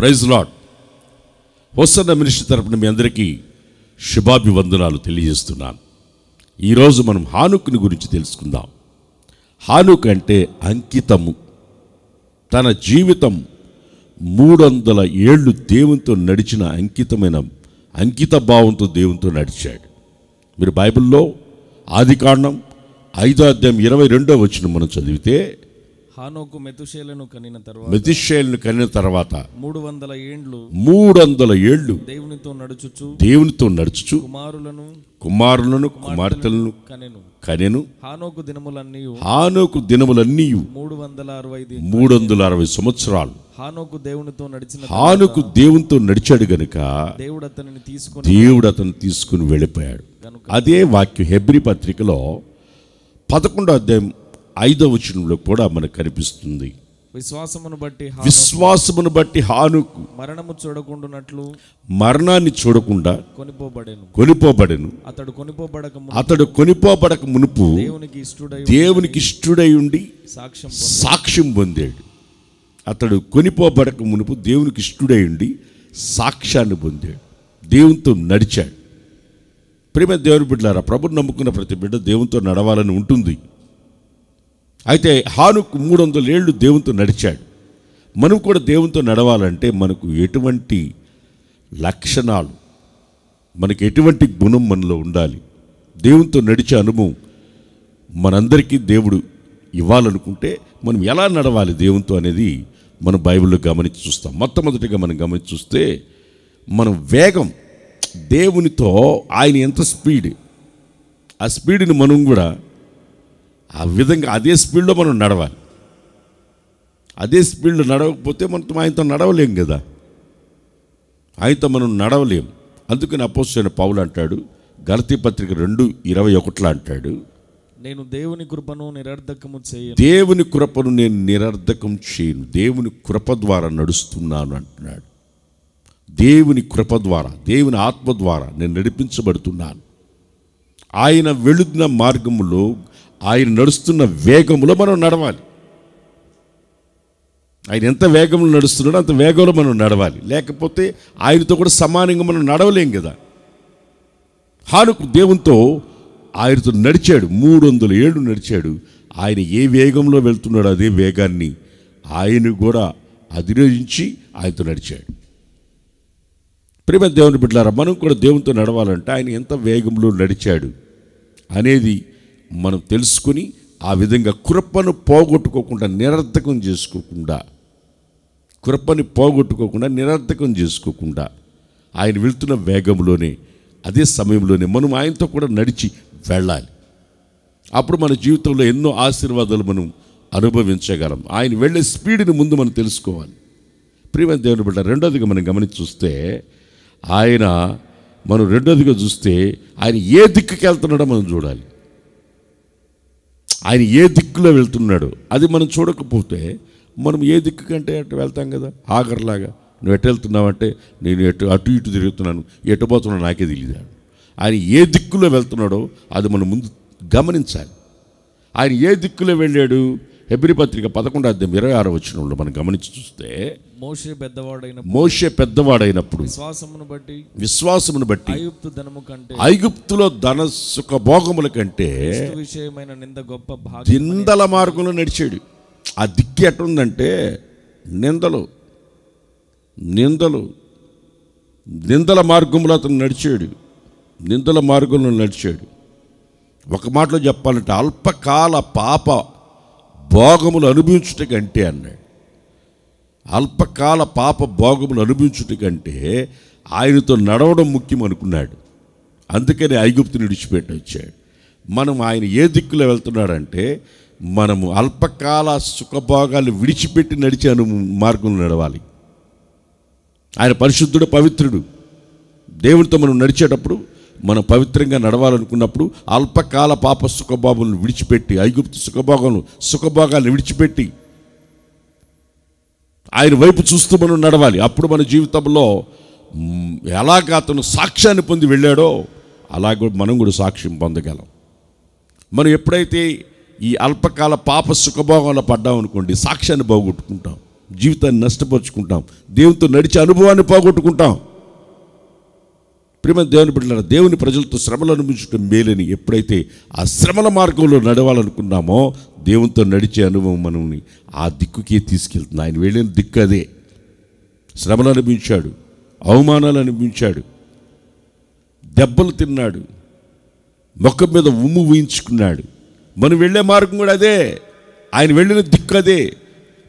Praise lord. Hosanna ministry తరపున మీ అందరికీ శుభాభివందనాలు తెలియజేస్తున్నాను. ఈరోజు మనం హానుక్ని గురించి తెలుసుకుందాం. హానుక్ అంటే అంకితము. తన జీవితం 300 ఏళ్ళు దేవునితో నడిచిన అంకిత భావంతో దేవునితో నడిచాడు. మీరు బైబిల్లో ఆదికాండం 5వ అధ్యాయం 22వ వచనం మనం చదివితే, హానోకు మెతుషేలను కనిన తర్వాత 300 ఏళ్ళు దేవునితో నడుచుచు కుమారులను కుమార్తెలను కనెను. హానోకు దినములన్నీ 360 సంవత్సరాలు హానోకు దేవునితో నడిచాడు గనుక దేవుడు అతన్ని తీసుకుని వెళ్ళిపోయాడు. అదే వాక్యం హెబ్రీ పత్రికలో 11వ అధ్యాయం 5వ వచనంలో కూడా మనకు కనిపిస్తుంది. విశ్వాసమును బట్టి హానుకు మరణాన్ని చూడకుండా కొనిపోబడెను. అతడు కొనిపోబడక మునుపు దేవునికి ఇష్టుడై ఉండి సాక్ష్యం పొందాడు. అతడు కొనిపోబడక మునుపు దేవునికి ఇష్టుడై ఉండి సాక్ష్యాన్ని పొందాడు. దేవునితో నడిచాడు. ప్రేమ దేవుని బిడ్డలారా, ప్రభుని నమ్ముకున్న ప్రతి బిడ్డ దేవునితో నడవాలని ఉంటుంది. అయితే హానుక్ 300 ఏళ్ళు దేవునితో నడిచాడు. మనం కూడా దేవునితో నడవాలంటే మనకు ఎటువంటి లక్షణాలు, మనకి ఎటువంటి గుణం మనలో ఉండాలి? దేవునితో నడిచే అనుభవం మనందరికీ దేవుడు ఇవ్వాలనుకుంటే మనం ఎలా నడవాలి దేవునితో అనేది మనం బైబిల్లో గమనించి చూస్తాం. మొట్టమొదటిగా మనం గమనించి చూస్తే, మనం వేగం, దేవునితో ఆయన ఎంత స్పీడ్, ఆ స్పీడ్ని మనం కూడా ఆ విధంగా అదే స్పీడ్లో మనం నడవాలి. అదే స్పీడ్లో నడవకపోతే మనం ఆయనతో నడవలేం కదా, ఆయనతో మనం నడవలేం. అందుకని అపోస్తలుడైన పౌలు అంటాడు, గలతీ పత్రిక 2:21 అంటాడు, నేను దేవుని కృపను నేను నిరర్ధకం చేయను, దేవుని కృప ద్వారా నడుస్తున్నాను అంటున్నాడు. దేవుని కృప ద్వారా, దేవుని ఆత్మ ద్వారా నేను నడిపించబడుతున్నాను. ఆయన వెళుతున్న మార్గములో, ఆయన నడుస్తున్న వేగంలో మనం నడవాలి. ఆయన ఎంత వేగంలో నడుస్తున్నాడో అంత వేగంలో మనం నడవాలి. లేకపోతే ఆయనతో కూడా సమానంగా మనం నడవలేం కదా. హానుకు దేవునితో ఆయనతో నడిచాడు, 300 ఏళ్ళు నడిచాడు. ఆయన ఏ వేగంలో వెళ్తున్నాడో అదే వేగాన్ని ఆయన కూడా అధిరోహించి ఆయనతో నడిచాడు. ప్రేమ దేవుని బిడ్డలారా, మనం కూడా దేవునితో నడవాలంటే ఆయన ఎంత వేగంలో నడిచాడు అనేది మనం తెలుసుకుని, ఆ విధంగా కృపను పోగొట్టుకోకుండా నిరర్ధకం చేసుకోకుండా ఆయన వెళ్తున్న వేగంలోనే, అదే సమయంలోనే మనం ఆయనతో కూడా నడిచి వెళ్ళాలి. అప్పుడు మన జీవితంలో ఎన్నో ఆశీర్వాదాలు మనం అనుభవించగలం. ఆయన వెళ్ళే స్పీడ్ని ముందు మనం తెలుసుకోవాలి. ప్రియమైన దేవుని బిడ్డ, రెండోదిగా మనం గమనించి చూస్తే, రెండోదిగా చూస్తే ఆయన ఏ దిక్కుకి వెళ్తున్నాడో మనం చూడాలి. ఆయన ఏ దిక్కులో వెళ్తున్నాడు అది మనం చూడకపోతే, మనం ఏ దిక్కు కంటే అటు వెళ్తాం కదా. ఆగర్లాగా నువ్వు ఎటు వెళ్తున్నావంటే, నేను అటు ఇటు తిరుగుతున్నాను, ఎటు పోతున్నాను నాకే తెలియదు. ఆయన ఏ దిక్కులో వెళ్తున్నాడో అది మనం ముందు గమనించాలి. ఆయన ఏ దిక్కులో వెళ్ళాడు? హెబ్రీ పత్రిక 11వ అధ్యాయం 26వ వచనంలో మనం గమనించి చూస్తే, మోషే పెద్దవాడైనప్పుడు విశ్వాసమును బట్టి ఐగుప్తులో ధన సుఖ భోగముల కంటే నిందల మార్గంలో నడిచాడు. ఆ దిక్కు ఎట్లుందంటే, నిందల మార్గంలో అతను నడిచాడు. ఒక మాటలో చెప్పాలంటే, అల్పకాల పాప భోగములు అనుభవించుట కంటే అన్నాడు. అల్పకాల పాప భోగములు అనుభవించుట కంటే ఆయనతో నడవడం ముఖ్యం అనుకున్నాడు. అందుకని ఐగుప్తుని విడిచిపెట్టి వచ్చాడు. మనం ఆయన ఏ దిక్కులో వెళ్తున్నాడంటే, మనము అల్పకాల సుఖభోగాలు విడిచిపెట్టి నడిచే మార్గంలో నడవాలి. ఆయన పరిశుద్ధుడు, పవిత్రుడు. దేవునితో మనం నడిచేటప్పుడు, మనం పవిత్రంగా నడవాలనుకున్నప్పుడు అల్పకాల పాప సుఖభోగాలను విడిచిపెట్టి, ఐగుప్తు సుఖభోగాలను విడిచిపెట్టి ఆయన వైపు చూస్తూ మనం నడవాలి. అప్పుడు మన జీవితంలో ఎలాగ అతను సాక్ష్యాన్ని పొంది వెళ్ళాడో అలాగే మనం కూడా సాక్ష్యం పొందగలం. మనం ఎప్పుడైతే ఈ అల్పకాల పాప సుఖభోగంలో పడ్డామనుకోండి, సాక్ష్యాన్ని పోగొట్టుకుంటాం. జీవితాన్ని నష్టపరుచుకుంటాం, దేవునితో నడిచే అనుభవాన్ని పోగొట్టుకుంటాం. ప్రియమైన దేవుని బిడ్డలారా, దేవుని ప్రజలతో శ్రమలు అనుభవించడం మేలని ఎప్పుడైతే ఆ శ్రమల మార్గంలో నడవాలనుకున్నామో దేవునితో నడిచే అనుభవం మనల్ని ఆ దిక్కుకే తీసుకెళ్తుంది. ఆయన వెళ్ళిన దిక్కు అదే. శ్రమలు అనుభవించాడు, అవమానాలు అనుభవించాడు, దెబ్బలు తిన్నాడు, ముఖం మీద ఉమ్ము ఊహించుకున్నాడు. మనం వెళ్ళే మార్గం కూడా అదే. ఆయన వెళ్ళిన దిక్కు అదే.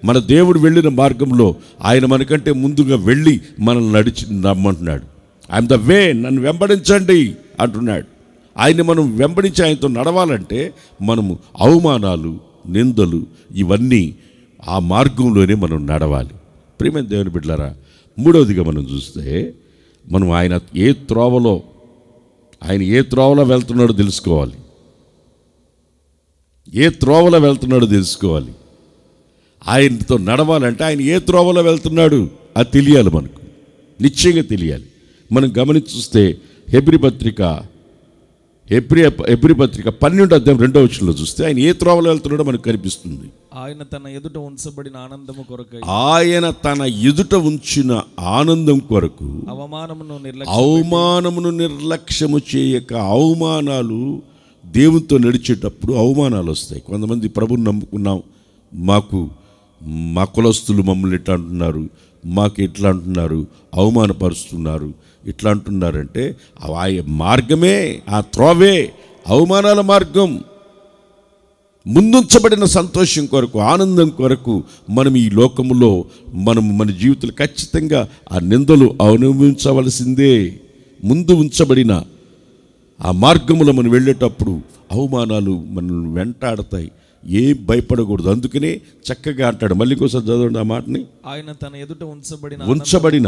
మన దేవుడు వెళ్ళిన మార్గంలో ఆయన మనకంటే ముందుగా వెళ్ళి మనల్ని నడిచి నమ్మంటున్నాడు. ఐఎమ్ ద వే, నన్ను వెంబడించండి అంటున్నాడు. ఆయన్ని మనం వెంబడించి ఆయనతో నడవాలంటే మనము అవమానాలు, నిందలు ఇవన్నీ ఆ మార్గంలోనే మనం నడవాలి. ప్రియమైన దేవుని బిడ్డలారా, మూడవదిగా మనం చూస్తే మనం ఆయన ఏ త్రోవలో వెళ్తున్నాడో తెలుసుకోవాలి. ఏ త్రోవలో వెళ్తున్నాడో తెలుసుకోవాలి. ఆయనతో నడవాలంటే ఆయన ఏ త్రోవలో వెళ్తున్నాడు అది తెలియాలి, మనకు నిశ్చయంగా తెలియాలి. మనం గమనించి చూస్తే హెబ్రీ పత్రిక 12:2 చూస్తే ఆయన ఏ త్రోవలో వెళ్తున్నాడో మనకు కనిపిస్తుంది. ఆయన తన ఎదుట ఉంచిన ఆనందం కొరకు అవమానమును నిర్లక్ష్యము చేయక. అవమానాలు దేవునితో నడిచేటప్పుడు అవమానాలు వస్తాయి. కొంతమంది ప్రభుని నమ్ముకున్నాం, మా కులస్తులు మమ్మల్ని ఎట్లా అంటున్నారు, మాకు ఎట్లా అంటున్నారు, అవమానపరుస్తున్నారు, ఇట్లా అంటున్నారంటే ఆ మార్గమే, ఆ త్రోవే అవమానాల మార్గం. ముందుంచబడిన సంతోషం కొరకు, ఆనందం కొరకు మనం ఈ లోకములో మన జీవితంలో ఖచ్చితంగా ఆ నిందలు అనుభవించవలసిందే. ముందు ఉంచబడిన ఆ మార్గములో మనం వెళ్ళేటప్పుడు అవమానాలు మనల్ని వెంటాడతాయి. ఏం భయపడకూడదు. అందుకనే చక్కగా అంటాడు. మళ్ళీ ఇంకోసారి చదవండి ఆ మాటని. ఆయన తన ఎదుట ఉంచబడిన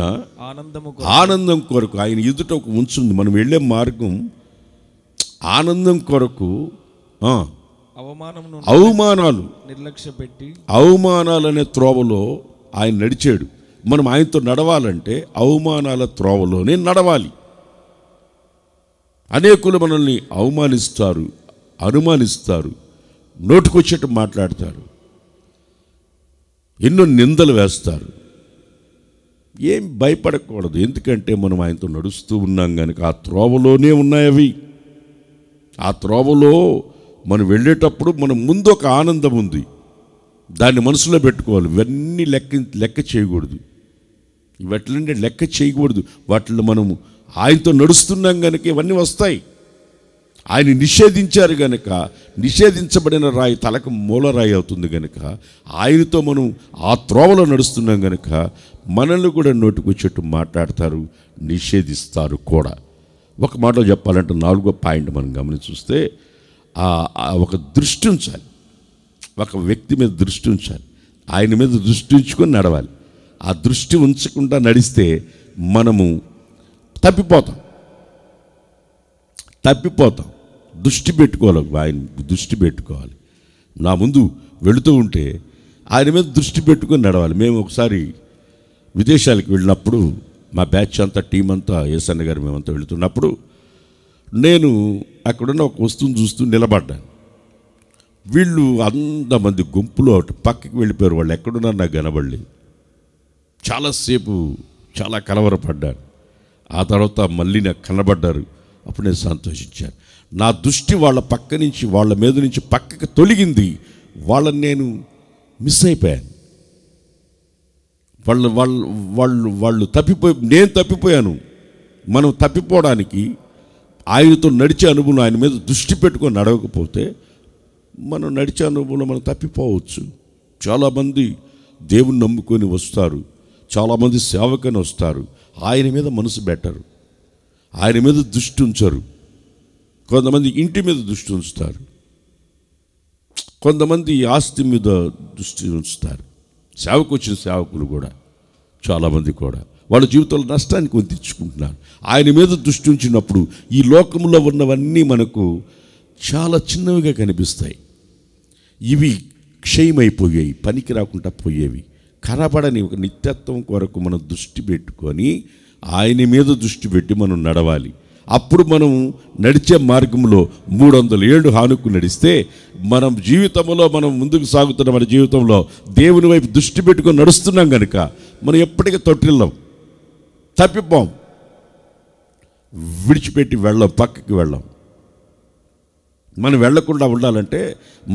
ఆనందం కొరకు. ఆయన ఎదుట ఒక ఉంచుంది. మనం వెళ్ళే మార్గం ఆనందం కొరకు. అవమానాలు నిర్లక్ష్యపెట్టి అవమానాలనే త్రోవలో ఆయన నడిచాడు. మనం ఆయనతో నడవాలంటే అవమానాల త్రోవలోనే నడవాలి. అనేకులు మనల్ని అవమానిస్తారు, అనుమానిస్తారు, నోటుకొచ్చేట్టు మాట్లాడతారు, ఎన్నో నిందలు వేస్తారు. ఏం భయపడకూడదు. ఎందుకంటే మనం ఆయనతో నడుస్తూ ఉన్నాం కనుక ఆ త్రోవలోనే ఉన్నాయి అవి. ఆ త్రోవలో మనం వెళ్ళేటప్పుడు మనం ముందు ఒక ఆనందం ఉంది, దాన్ని మనసులో పెట్టుకోవాలి. ఇవన్నీ లెక్క చేయకూడదు. ఇవట్లంటే లెక్క చేయకూడదు. వాటిలో మనము ఆయనతో నడుస్తున్నాం కనుక ఇవన్నీ వస్తాయి. ఆయన నిషేధించారు గనక, నిషేధించబడిన రాయి తలకు మూలరాయి అవుతుంది గనక, ఆయనతో మనం ఆ త్రోవలో నడుస్తున్నాం గనక మనల్ని కూడా నోటికొచ్చేట్టు మాట్లాడతారు, నిషేధిస్తారు కూడా. ఒక మాటలో చెప్పాలంటే 4వ పాయింట్ మనం గమనించి చూస్తే ఒక దృష్టి ఉంచాలి. ఒక వ్యక్తి మీద దృష్టి ఉంచాలి. ఆయన మీద దృష్టి ఉంచుకొని నడవాలి. ఆ దృష్టి ఉంచకుండా నడిస్తే మనము తప్పిపోతాం. దృష్టి పెట్టుకోవాలి. ఆయన దృష్టి పెట్టుకోవాలి. నా ముందు వెళుతూ ఉంటే ఆయన మీద దృష్టి పెట్టుకొని నడవాలి. మేము ఒకసారి విదేశాలకు వెళ్ళినప్పుడు మా బ్యాచ్ అంతా, టీం అంతా, ఏసన్న గారు మేమంతా వెళుతున్నప్పుడు నేను అక్కడున్న ఒక వస్తువుని చూస్తూ నిలబడ్డాను. వీళ్ళు అంతమంది గుంపులో అటు పక్కకి వెళ్ళిపోయారు. వాళ్ళు ఎక్కడున్నారు నాకు కనబడలేదు. చాలాసేపు చాలా కలవరపడ్డాను. ఆ తర్వాత మళ్ళీ నాకు కనబడ్డారు. అప్పుడు నేను సంతోషించాను. నా దృష్టి వాళ్ళ మీద నుంచి పక్కకి తొలగింది. వాళ్ళని నేను మిస్ అయిపోయాను. వాళ్ళు నేను తప్పిపోయాను. మనం తప్పిపోవడానికి ఆయనతో నడిచే అనుభవం, ఆయన మీద దృష్టి పెట్టుకొని నడవకపోతే మనం నడిచే అనుభవంలో మనం తప్పిపోవచ్చు. చాలామంది దేవుని నమ్ముకొని వస్తారు, చాలామంది సేవకని వస్తారు, ఆయన మీద మనసు పెట్టరు, ఆయన మీద దృష్టి ఉంచరు. కొంతమంది ఇంటి మీద దృష్టి ఉంచుతారు, కొంతమంది ఆస్తి మీద దృష్టి ఉంచుతారు. సేవకు వచ్చిన సేవకులు కూడా చాలామంది కూడా వాళ్ళ జీవితంలో నష్టాన్ని కొని తెచ్చుకుంటున్నారు. ఆయన మీద దృష్టి ఉంచినప్పుడు ఈ లోకంలో ఉన్నవన్నీ మనకు చాలా చిన్నవిగా కనిపిస్తాయి. ఇవి క్షయమైపోయాయి, పనికి రాకుండా పోయేవి. కనబడని ఒక నిత్యత్వం కొరకు మనం దృష్టి పెట్టుకొని ఆయన మీద దృష్టి పెట్టి మనం నడవాలి. అప్పుడు మనం నడిచే మార్గంలో 300 ఏళ్ళు హానుకు నడిస్తే మనం జీవితంలో మనం ముందుకు సాగుతున్న మన జీవితంలో దేవుని వైపు దృష్టి పెట్టుకొని నడుస్తున్నాం కనుక మనం ఎప్పటికీ తొట్టిల్లం, తప్పిపోం, విడిచిపెట్టి వెళ్ళం, పక్కకి వెళ్ళం. మనం వెళ్లకుండా ఉండాలంటే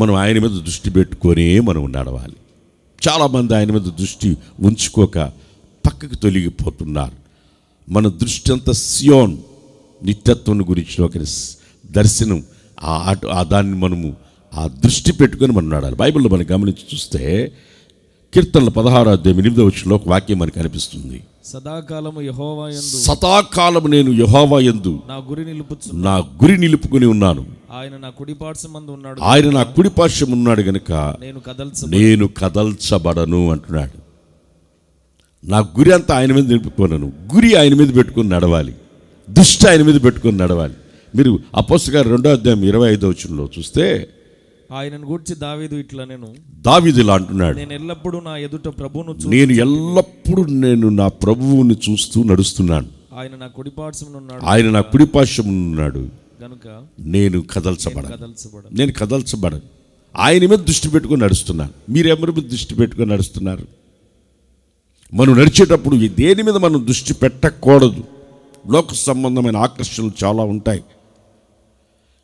మనం ఆయన మీద దృష్టి పెట్టుకొని మనం నడవాలి. చాలామంది ఆయన మీద దృష్టి ఉంచుకోక పక్కకి తొలగిపోతున్నారు. మన దృష్టి అంతా సియోన్ నిత్యత్వం గురించిన ఒక దర్శనం, దాన్ని మనము ఆ దృష్టి పెట్టుకొని మనం నడాలి. బైబిల్లో మనం గమనించి చూస్తే కీర్తనల 16వ అధ్యాయం 8వ వచనంలో ఒక వాక్యం మనకు కనిపిస్తుంది. సదాకాలము యెహోవా యందు, సదాకాలము నేను యెహోవా యందు నా గురి నిలుపుకొని ఉన్నాను. ఆయన నా కుడిపార్శ్వమందు ఉన్నాడు, ఆయన నా కుడిపార్శ్వం ఉన్నాడు గనుక నేను కదల్చబడను అంటున్నాడు. నా గురి అంతా ఆయన మీద నిలుపుకోనను. గురి ఆయన మీద పెట్టుకొని నడవాలి, దృష్టి ఆయన మీద పెట్టుకొని నడవాలి. మీరు అపోస్తలుల కార్యాలు 2వ అధ్యాయం 25వ వచనంలో చూస్తే ఆయనను గూర్చి దావీదు ఇట్లా దావీదు ఇలా అంటున్నాడు, నేను ఎల్లప్పుడూ నా ఎదుట ప్రభువును నా ప్రభువుని చూస్తూ నడుస్తున్నాను. ఆయన నా కుడిపార్శ్వమున ఉన్నాడు గనుక నేను కదల్చబడను. ఆయన మీద దృష్టి పెట్టుకొని నడుస్తున్నాను. మీరెవరి మీద దృష్టి పెట్టుకొని నడుస్తున్నారు? మనం నడిచేటప్పుడు దేని మీద మనం దృష్టి పెట్టకూడదు. లోక సంబంధమైన ఆకర్షణలు చాలా ఉంటాయి.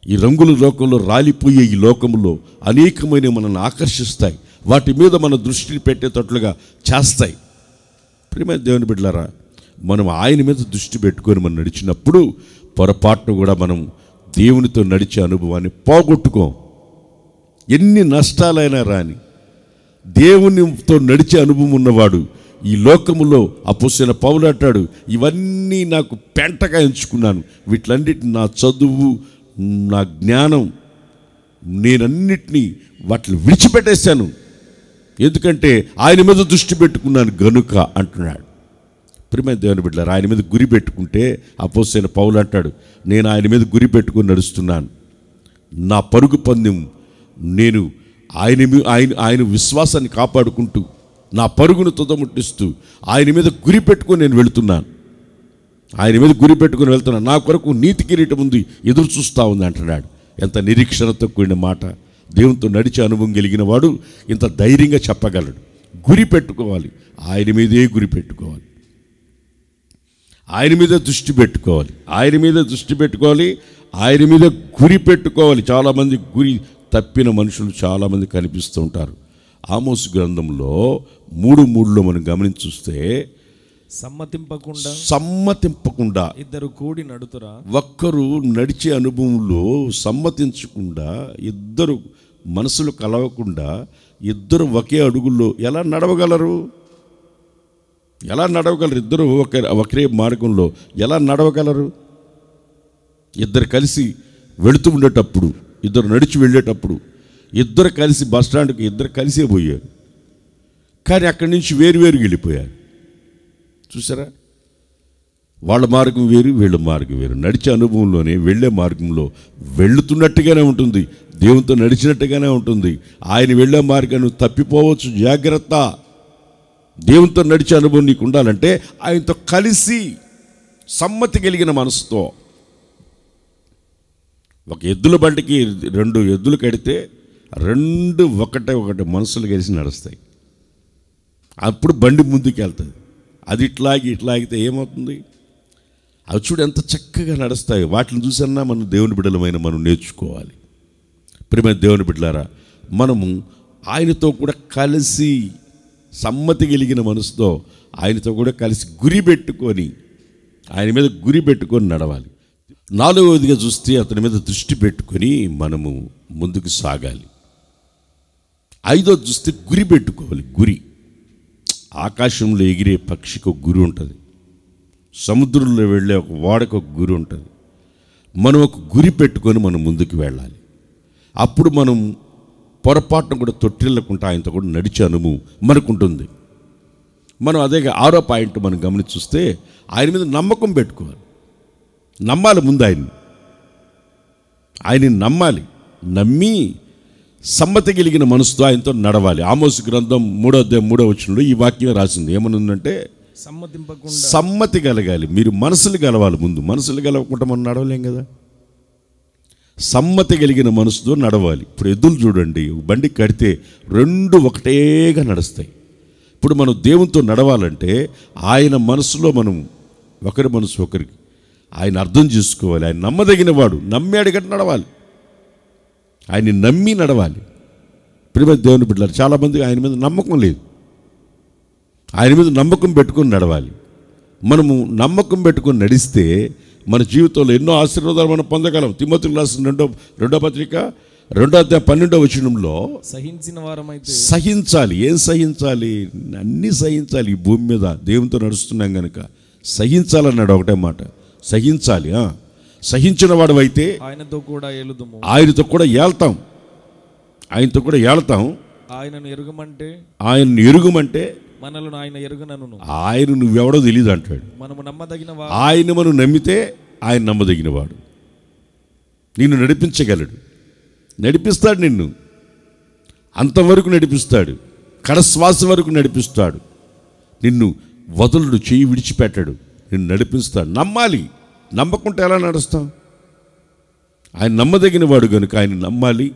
ఈ రంగుల లోకంలో రాలిపోయే ఈ లోకంలో అనేకమైన మనల్ని ఆకర్షిస్తాయి. వాటి మీద మన దృష్టిని పెట్టేటట్లుగా చేస్తాయి. ప్రియమైన దేవుని బిడ్డలారా, మనం ఆయన మీద దృష్టి పెట్టుకొని మనం నడిచినప్పుడు పొరపాటును కూడా మనం దేవునితో నడిచే అనుభవాన్ని పోగొట్టుకోం. ఎన్ని నష్టాలైనా రాని దేవునితో నడిచే అనుభవం ఉన్నవాడు ఈ లోకములో అపోస్తలుడైన పౌలు అంటాడు, ఇవన్నీ నాకు పెంటగా ఎంచుకున్నాను, వీటిలన్నిటిని నా చదువు, నా జ్ఞానం, నేనన్నిటినీ వాటిని విడిచిపెట్టేశాను, ఎందుకంటే ఆయన మీద దృష్టి పెట్టుకున్నాను గనుక అంటున్నాడు. ప్రియమైన దేవుని బిడ్డలారా, ఆయన మీద గురి పెట్టుకుంటే అపోస్తలుడైన పౌలు అంటాడు, నేను ఆయన మీద గురి పెట్టుకుని నడుస్తున్నాను. నా పరుగు పందెం నేను ఆయన విశ్వాసాన్ని కాపాడుకుంటూ నా పరుగును తుదముట్టిస్తూ ఆయన మీద గురి పెట్టుకొని నేను వెళుతున్నాను. ఆయన మీద గురి పెట్టుకొని వెళ్తున్నాను. నా కొరకు నీతి కిరీటం ఉంది, ఎదురు చూస్తూ ఉంది అంటున్నాడు. ఎంత నిరీక్షణతో కూడిన మాట! దేవునితో నడిచే అనుభవం కలిగిన వాడు ఇంత ధైర్యంగా చెప్పగలడు. గురి పెట్టుకోవాలి, ఆయన మీదే గురి పెట్టుకోవాలి, ఆయన మీద దృష్టి పెట్టుకోవాలి, ఆయన మీద దృష్టి పెట్టుకోవాలి, ఆయన మీద గురి పెట్టుకోవాలి. చాలామంది గురి తప్పిన మనుషులు చాలామంది కనిపిస్తూ ఉంటారు. ఆమోసు గ్రంథంలో 3:3 మనం గమనించి చూస్తే సమ్మతింపకుండా ఇద్దరు కూడి నడుతురా, ఒక్కరు నడిచే అనుభవంలో సమ్మతించకుండా, ఇద్దరు మనసులు కలవకుండా, ఇద్దరు ఒకే అడుగుల్లో ఎలా నడవగలరు? ఇద్దరు ఒకే మార్గంలో ఎలా నడవగలరు? ఇద్దరు కలిసి వెళుతూ ఉండేటప్పుడు, ఇద్దరు నడిచి వెళ్ళేటప్పుడు, ఇద్దరు కలిసి బస్టాండ్కి ఇద్దరు కలిసే పోయారు, కానీ అక్కడి నుంచి వేరువేరు వెళ్ళిపోయారు. చూసారా? వాళ్ళ మార్గం వేరు, వీళ్ళ మార్గం వేరు. నడిచే అనుభవంలోనే వెళ్ళే మార్గంలో వెళుతున్నట్టుగానే ఉంటుంది, దేవునితో నడిచినట్టుగానే ఉంటుంది. ఆయన వెళ్ళే మార్గాన్ని తప్పిపోవచ్చు, జాగ్రత్త. దేవునితో నడిచే అనుభవం నీకు ఉండాలంటే ఆయనతో కలిసి సమ్మతి కలిగిన మనసుతో. ఒక ఎద్దుల బండికి 2 ఎద్దులు కడితే 2 ఒకటే మనసులు కలిసి నడుస్తాయి. అప్పుడు బండి ముందుకు వెళ్తుంది. అది ఇట్లాగితే ఏమవుతుంది? అవి చూడు ఎంత చక్కగా నడుస్తాయి. వాటిని చూసన్నా మనం దేవుని బిడ్డలమైన మనం నేర్చుకోవాలి. ప్రియమైన దేవుని బిడ్డలారా, మనము ఆయనతో కూడా కలిసి సమ్మతి కలిగిన మనసుతో ఆయనతో కూడా కలిసి గురి పెట్టుకొని ఆయన మీద గురి పెట్టుకొని నడవాలి. 4వదిగా చూస్తే అతని మీద దృష్టి పెట్టుకొని మనము ముందుకు సాగాలి. 5వది చూస్తే గురి పెట్టుకోవాలి. గురి, ఆకాశంలో ఎగిరే పక్షికి ఒక గురి ఉంటుంది, సముద్రంలో వెళ్ళే ఒక ఓడకు ఒక గురి ఉంటుంది. మనం ఒక గురి పెట్టుకొని మనం ముందుకు వెళ్ళాలి. అప్పుడు మనం పొరపాటును కూడా తొట్టిల్లకుండా ఆయనతో కూడా నడిచే అనుభవం మనకు ఉంటుంది. మనం అదే 6వ పాయింట్ మనం గమనించి చూస్తే ఆయన మీద నమ్మకం పెట్టుకోవాలి. నమ్మాలి, ముందు ఆయన్ని నమ్మాలి. నమ్మి సమ్మతి కలిగిన మనసుతో ఆయనతో నడవాలి. ఆమోసు గ్రంథం 3వ అధ్యాయం 3వ వచనంలో ఈ వాక్యం రాసింది. ఏమనుందంటే, సమ్మతి కలగాలి. మీరు మనసులు కలవాలి. ముందు మనసులు కలవకుండా మనం నడవలేం కదా. సమ్మతి కలిగిన మనసుతో నడవాలి. ఇప్పుడు ఎద్దులు చూడండి, బండి కడితే రెండు ఒకటేగా నడుస్తాయి. ఇప్పుడు మనం దేవునితో నడవాలంటే ఆయన మనసులో మనం ఒకరి మనసు ఒకరికి ఆయన అర్థం చేసుకోవాలి. ఆయన నమ్మదగిన వాడు, నమ్మాడు గట్టి నడవాలి. ఆయన్ని నమ్మి నడవాలి. ప్రియమైన దేవుని బిడ్డలారా, చాలామంది ఆయన మీద నమ్మకం లేదు. ఆయన మీద నమ్మకం పెట్టుకొని నడవాలి. మనము నమ్మకం పెట్టుకొని నడిస్తే మన జీవితంలో ఎన్నో ఆశీర్వాదాలు మనం పొందగలం. తిమోతికి రాసిన రెండో పత్రిక 2:12 సహించిన వారమైతే సహించాలి. ఏం సహించాలి? అన్నీ సహించాలి. ఈ భూమి మీద దేవునితో నడుస్తున్నాం కనుక సహించాలన్నాడు ఒకటే మాట. సహించాలి. సహించిన వాడు అయితే ఆయనతో కూడా ఏలుదుము, ఆయనతో కూడా ఏళ్తాం. ఆయనతో కూడా ఏళ్తాం. ఆయనను ఎరుగమంటే మనలను ఆయన ఎరుగనను, ఆయన నువ్వెవడో తెలియదు అంటాడు. మనము నమ్మదగిన ఆయన మనం నమ్మితే ఆయన నమ్మదగిన వాడు. నిన్ను నడిపించగలడు, నడిపిస్తాడు. నిన్ను అంతవరకు నడిపిస్తాడు, కడశ్వాస వరకు నడిపిస్తాడు. నిన్ను వదలుడు, చెయ్యి విడిచిపెట్టాడు, నిన్ను నడిపిస్తాడు. నమ్మాలి. నమ్మకుంటే ఎలా నడుస్తాం? ఆయన నమ్మదగిన వాడు కనుక ఆయన నమ్మాలి,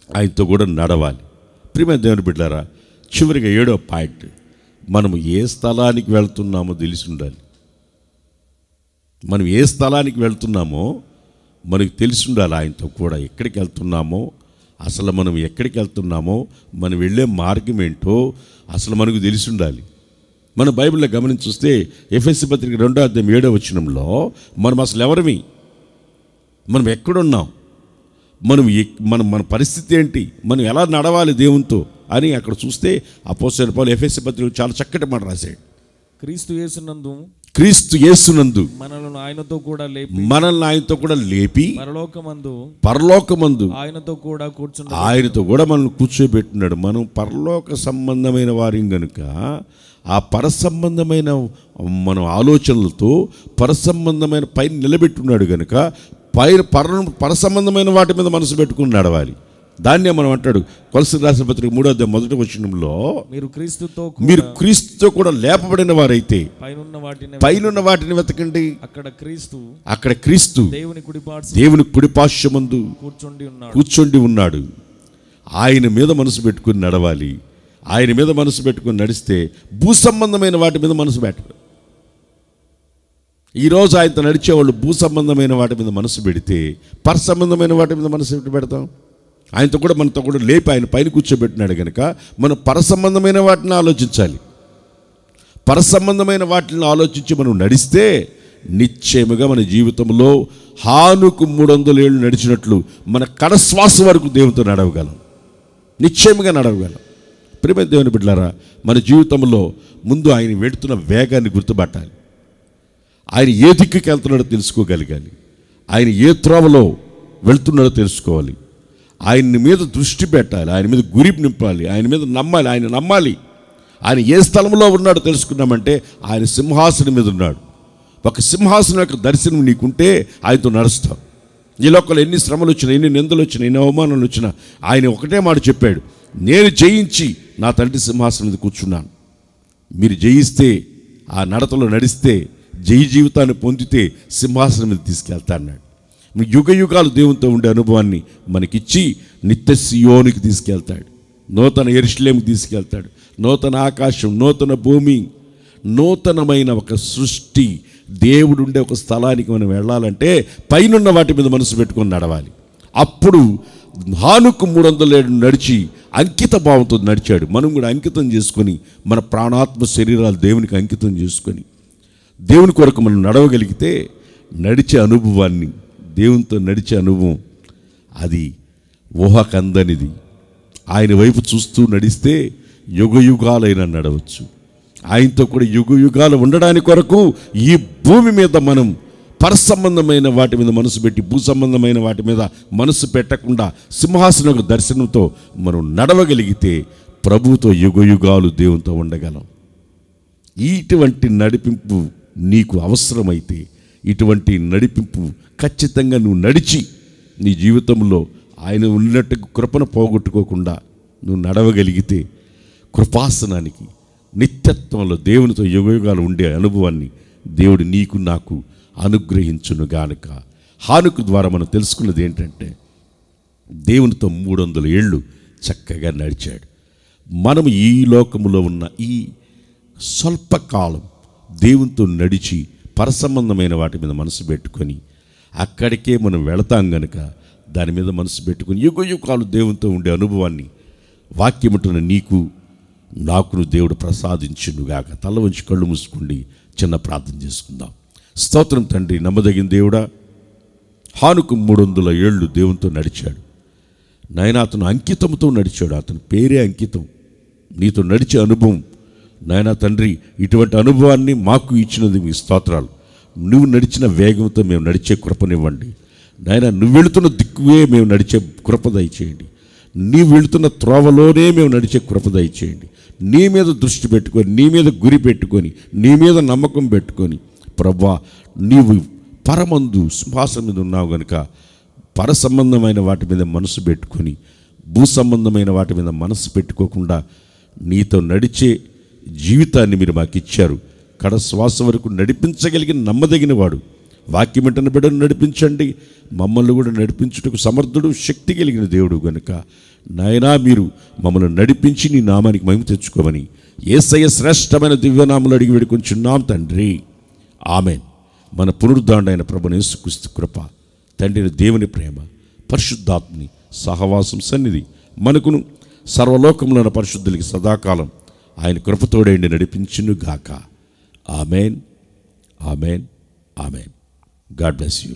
ఆయనతో కూడా నడవాలి. ప్రియమైన దేవుని బిడ్డలారా, చివరిగా 7వ పాయింట్, మనము ఏ స్థలానికి వెళ్తున్నామో తెలిసి ఉండాలి. మనం ఏ స్థలానికి వెళ్తున్నామో మనకు తెలిసి ఉండాలి. ఆయనతో కూడా ఎక్కడికి వెళ్తున్నామో, అసలు మనం ఎక్కడికి వెళ్తున్నామో, మనం వెళ్ళే మార్గం ఏంటో అసలు మనకు తెలిసి ఉండాలి. మన బైబిల్లో గమనించి చూస్తే ఎఫెసీ పత్రిక 2:7 మనం అసలు ఎవరిమి, మనం ఎక్కడున్నాం, మన పరిస్థితి ఏంటి, మనం ఎలా నడవాలి దేవునితో అని అక్కడ చూస్తే అపోస్తలుడైన పౌలు ఎఫెసీ పత్రికలో చాలా చక్కటి మాట రాశాడు. క్రీస్తు యేసునందు మనల్ని ఆయనతో కూడా లేపి పరలోకమందు ఆయనతో కూడా మనల్ని కూర్చోబెట్టినాడు. మనం పరలోక సంబంధమైన వారి గనుక ఆ పరసంబంధమైన మన ఆలోచనలతో పరసంబంధమైన పైన నిలబెట్టున్నాడు గనుక పరసంబంధమైన వాటి మీద మనసు పెట్టుకుని నడవాలి. దాన్నే మనం అంటాడు కొలస్సీయులకు రాసిన పత్రిక 3:1 మీరు క్రీస్తుతో కూడా లేపబడిన వారైతే పైనున్న వాటిని వెతకండి. అక్కడ క్రీస్తు దేవుని కుడిపార్శ్వమందు కూర్చొని ఉన్నాడు. ఆయన మీద మనసు పెట్టుకుని నడవాలి. ఆయన మీద మనసు పెట్టుకుని నడిస్తే భూ సంబంధమైన వాటి మీద మనసు పెట్టరు. ఈరోజు ఆయనతో నడిచేవాళ్ళు భూ సంబంధమైన వాటి మీద మనసు పెడితే పర సంబంధమైన వాటి మీద మనసు పెడతాం. ఆయనతో కూడా మనతో కూడా లేపి ఆయన పైన కూర్చోబెట్టినాడు కనుక మనం పర సంబంధమైన వాటిని ఆలోచించాలి. పర సంబంధమైన వాటిని ఆలోచించి మనం నడిస్తే నిశ్చయముగా మన జీవితంలో హానుకు 300 ఏళ్ళు నడిచినట్లు మన కడశ్వాస వరకు దేవునితో నడవగలం, నిశ్చయముగా నడవగలం. ప్రియమైన దేవుని బిడ్డలారా, మన జీవితంలో ముందు ఆయన వెళుతున్న వేగాన్ని గుర్తుపట్టాలి. ఆయన ఏ దిక్కుకి వెళ్తున్నాడో తెలుసుకోగలగాలి. ఆయన ఏ త్రోవలో వెళ్తున్నాడో తెలుసుకోవాలి. ఆయన మీద దృష్టి పెట్టాలి, ఆయన మీద గురి నింపాలి, ఆయన మీద నమ్మాలి. ఆయన నమ్మాలి. ఆయన ఏ స్థలంలో ఉన్నాడో తెలుసుకున్నామంటే ఆయన సింహాసనం మీద ఉన్నాడు. ఒక సింహాసనం యొక్క దర్శనం నీకుంటే ఆయనతో నడుస్తావు. ఈ లోకంలో ఎన్ని శ్రమలు వచ్చినా, ఎన్ని నిందలు వచ్చినా, ఎన్ని అవమానాలు వచ్చినా ఆయన ఒకటే మాట చెప్పాడు, నేను జయించి నా తండ్రి సింహాసనం మీద కూర్చున్నాను. మీరు జయిస్తే, ఆ నడతలో నడిస్తే, జయ జీవితాన్ని పొందితే సింహాసనం మీద తీసుకెళ్తా అన్నాడు. యుగ యుగాలు దేవునితో ఉండే అనుభవాన్ని మనకిచ్చి నిత్య సియోనికి తీసుకెళ్తాడు, నూతన యెరూషలేముకి తీసుకెళ్తాడు. నూతన ఆకాశం, నూతన భూమి, నూతనమైన ఒక సృష్టి, దేవుడు ఉండే ఒక స్థలానికి మనం వెళ్ళాలంటే పైనున్న వాటి మీద మనసు పెట్టుకొని నడవాలి. అప్పుడు హానుకు 300 ఏళ్ళు నడిచి అంకిత భావంతో నడిచాడు. మనం కూడా అంకితం చేసుకొని మన ప్రాణాత్మ శరీరాలు దేవునికి అంకితం చేసుకొని దేవుని కొరకు మనం నడవగలిగితే నడిచే అనుభవాన్ని, దేవునితో నడిచే అనుభవం అది ఊహకందనిది. ఆయన వైపు చూస్తూ నడిస్తే యుగ యుగాలైనా నడవచ్చు. ఆయనతో కూడా యుగ యుగాలు ఉండడానికి కొరకు ఈ భూమి మీద మనం పరసంబంధమైన వాటి మీద మనసు పెట్టి భూ సంబంధమైన వాటి మీద మనసు పెట్టకుండా సింహాసనం దర్శనంతో మనం నడవగలిగితే ప్రభువుతో యుగ యుగాలు దేవునితో ఉండగలం. ఇటువంటి నడిపింపు నీకు అవసరమైతే, ఇటువంటి నడిపింపు ఖచ్చితంగా నువ్వు నడిచి నీ జీవితంలో ఆయన ఉన్నట్టు కృపను పోగొట్టుకోకుండా నువ్వు నడవగలిగితే కృపాసనానికి, నిత్యత్వంలో దేవునితో యుగయుగాలు ఉండే అనుభవాన్ని దేవుడు నీకు నాకు అనుగ్రహించును గానుక. హానుకు ద్వారా మనం తెలుసుకున్నది ఏంటంటే దేవునితో 300 ఏళ్ళు చక్కగా నడిచాడు. మనం ఈ లోకములో ఉన్న ఈ స్వల్పకాలం దేవునితో నడిచి పరసంబంధమైన వాటి మీద మనసు పెట్టుకొని అక్కడికే మనం వెళతాం గనుక దాని మీద మనసు పెట్టుకొని యుగయుగాలు దేవునితో ఉండే అనుభవాన్ని వాక్యముంటున్న నీకు నాకును దేవుడు ప్రసాదించునుగాక. తల వంచి కళ్ళు మూసుకోండి, చిన్న ప్రార్థన చేసుకుందాం. స్తోత్రం తండ్రి, నమ్మదగిన దేవుడా, హానుకు 300 ఏళ్ళు దేవునితో నడిచాడు నాయన. అతను అంకితంతో నడిచాడు, అతని పేరే అంకితం. నీతో నడిచే అనుభవం నాయన తండ్రి, ఇటువంటి అనుభవాన్ని మాకు ఇచ్చినది మీ స్తోత్రాలు. నువ్వు నడిచిన వేగంతో మేము నడిచే కృపనివ్వండి నాయన. నువ్వు వెళుతున్న దిక్కువే మేము నడిచే కృప దయచేయండి. నీవు వెళుతున్న త్రోవలోనే మేము నడిచే కృప దయచేయండి. నీ మీద దృష్టి పెట్టుకొని, నీ మీద గురి పెట్టుకొని, నీ మీద నమ్మకం పెట్టుకొని ప్రభువా, నీవు పరమందు సింహాసనం మీద ఉన్నావు కనుక పర సంబంధమైన వాటి మీద మనసు పెట్టుకొని భూ సంబంధమైన వాటి మీద మనసు పెట్టుకోకుండా నీతో నడిచే జీవితాన్ని మీరు మాకు ఇచ్చారు. కడ శ్వాస వరకు నడిపించగలిగిన నమ్మదగిన వాడు. వాక్యం వెంటనే బిడ్డను నడిపించండి, మమ్మల్ని కూడా నడిపించుటకు సమర్థుడు, శక్తి కలిగిన దేవుడు కనుక నాయనా మీరు మమ్మల్ని నడిపించి నీ నామానికి మహిమ తెచ్చుకోమని యేసయ్య శ్రేష్టమైన దివ్యనామములు అడిగి వేడుకొంచున్నాం తండ్రి, ఆమేన్. మన పునరుద్ధారుడైన ప్రభువైన యేసుక్రీస్తు కృప, తండ్రిని దేవుని ప్రేమ, పరిశుద్ధాత్మని సహవాసం సన్నిధి మనకును సర్వలోకములో ఉన్న పరిశుద్ధులకి సదాకాలం ఆయన కృపతోడైండి నడిపించును గాక. Amen, amen, amen. God bless you.